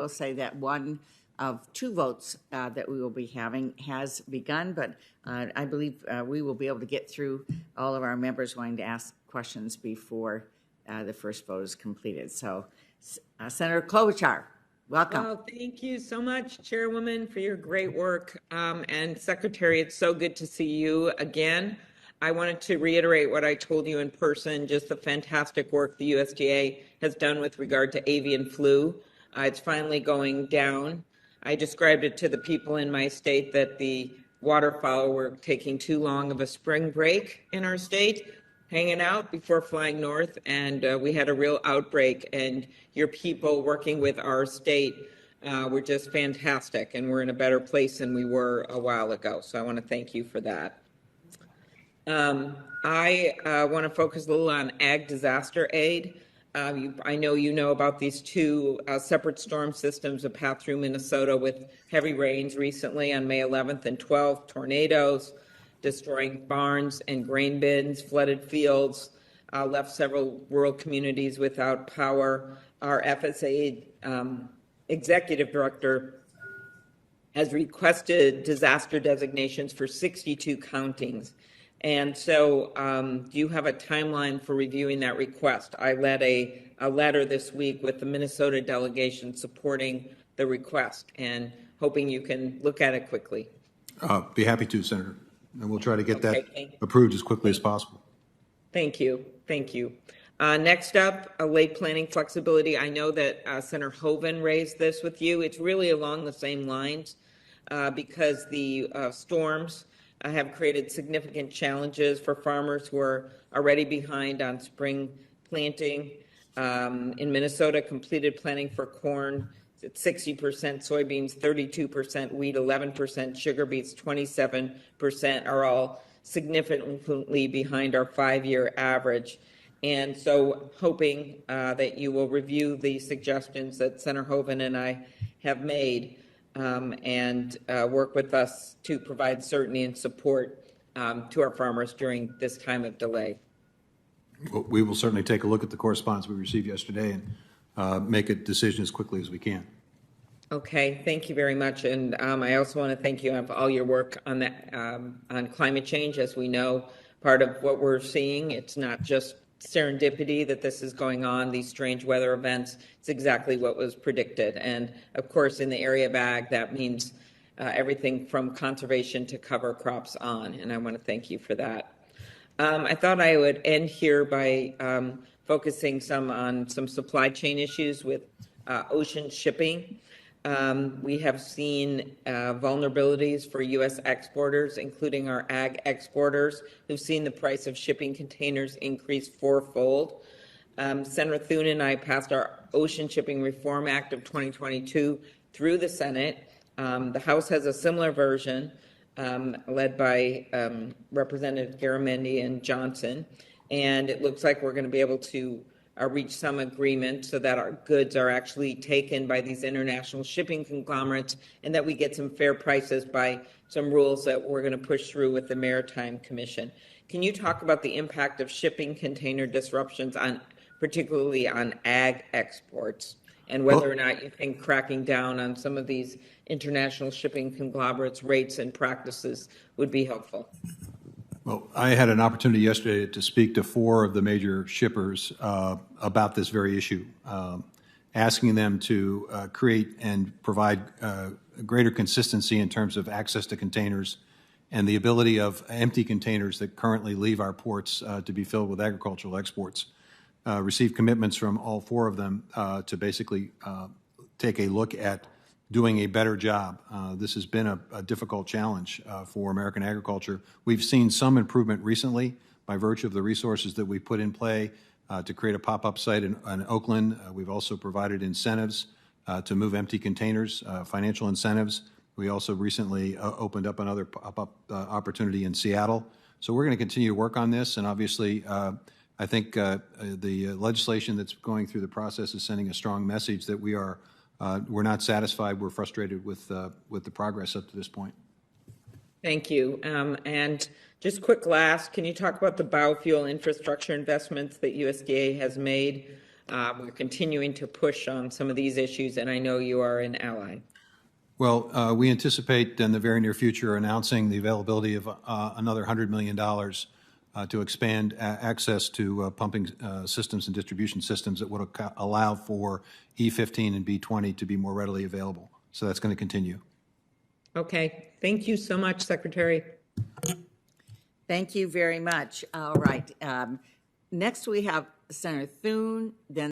will say that one of two votes that we will be having has begun, but I believe we will be able to get through all of our members wanting to ask questions before the first vote is completed. So, Senator Klobuchar, welcome. Oh, thank you so much, Chairwoman, for your great work. And Secretary, it's so good to see you again. I wanted to reiterate what I told you in person, just the fantastic work the USDA has done with regard to avian flu. It's finally going down. I described it to the people in my state that the waterfowl were taking too long of a spring break in our state, hanging out before flying north, and we had a real outbreak, and your people working with our state were just fantastic, and we're in a better place than we were a while ago, so I want to thank you for that. I want to focus a little on ag disaster aid. I know you know about these two separate storm systems that passed through Minnesota with heavy rains recently on May 11th and 12th, tornadoes, destroying barns and grain bins, flooded fields, left several rural communities without power. Our FSA executive director has requested disaster designations for 62 countings. And so do you have a timeline for reviewing that request? I led a letter this week with the Minnesota delegation supporting the request and hoping you can look at it quickly. Be happy to, Senator. And we'll try to get that approved as quickly as possible. Thank you. Thank you. Next up, late planning flexibility. I know that Senator Hoeven raised this with you. It's really along the same lines because the storms have created significant challenges for farmers who are already behind on spring planting. In Minnesota, completed planting for corn, it's 60%, soybeans 32%, wheat 11%, sugar beets 27% are all significantly behind our 5-year average. And so hoping that you will review the suggestions that Senator Hoeven and I have made and work with us to provide certainty and support to our farmers during this time of delay. Well, we will certainly take a look at the correspondence we received yesterday and make a decision as quickly as we can. Okay, thank you very much. And I also want to thank you for all your work on that, on climate change. As we know, part of what we're seeing, it's not just serendipity that this is going on, these strange weather events. It's exactly what was predicted. And of course, in the area of ag, that means everything from conservation to cover crops on. And I want to thank you for that. I thought I would end here by focusing on some supply chain issues with ocean shipping. We have seen vulnerabilities for U.S. exporters, including our ag exporters, who've seen the price of shipping containers increase fourfold. Senator Thune and I passed our Ocean Shipping Reform Act of 2022 through the Senate. The House has a similar version led by Representatives Garamendi and Johnson, and it looks like we're going to be able to reach some agreement so that our goods are actually taken by these international shipping conglomerates and that we get some fair prices by some rules that we're going to push through with the Maritime Commission. Can you talk about the impact of shipping container disruptions on, particularly on ag exports, and whether or not you think cracking down on some of these international shipping conglomerates' rates and practices would be helpful? Well, I had an opportunity yesterday to speak to 4 of the major shippers about this very issue, asking them to create and provide greater consistency in terms of access to containers and the ability of empty containers that currently leave our ports to be filled with agricultural exports. Received commitments from all 4 of them to basically take a look at doing a better job. This has been a difficult challenge for American agriculture. We've seen some improvement recently by virtue of the resources that we put in play to create a pop-up site in Oakland. We've also provided incentives to move empty containers, financial incentives. We also recently opened up another pop-up opportunity in Seattle. So we're going to continue to work on this, and obviously I think the legislation that's going through the process is sending a strong message that we're not satisfied. We're frustrated with the progress up to this point. Thank you. And just quick last, can you talk about the biofuel infrastructure investments that USDA has made We're continuing to push on some of these issues, and I know you are an ally. Well, we anticipate in the very near future announcing the availability of another $100 million to expand access to pumping systems and distribution systems that would allow for E15 and B20 to be more readily available. So that's going to continue. Okay, thank you so much, Secretary. Thank you very much. All right. Next, we have Senator Thune, then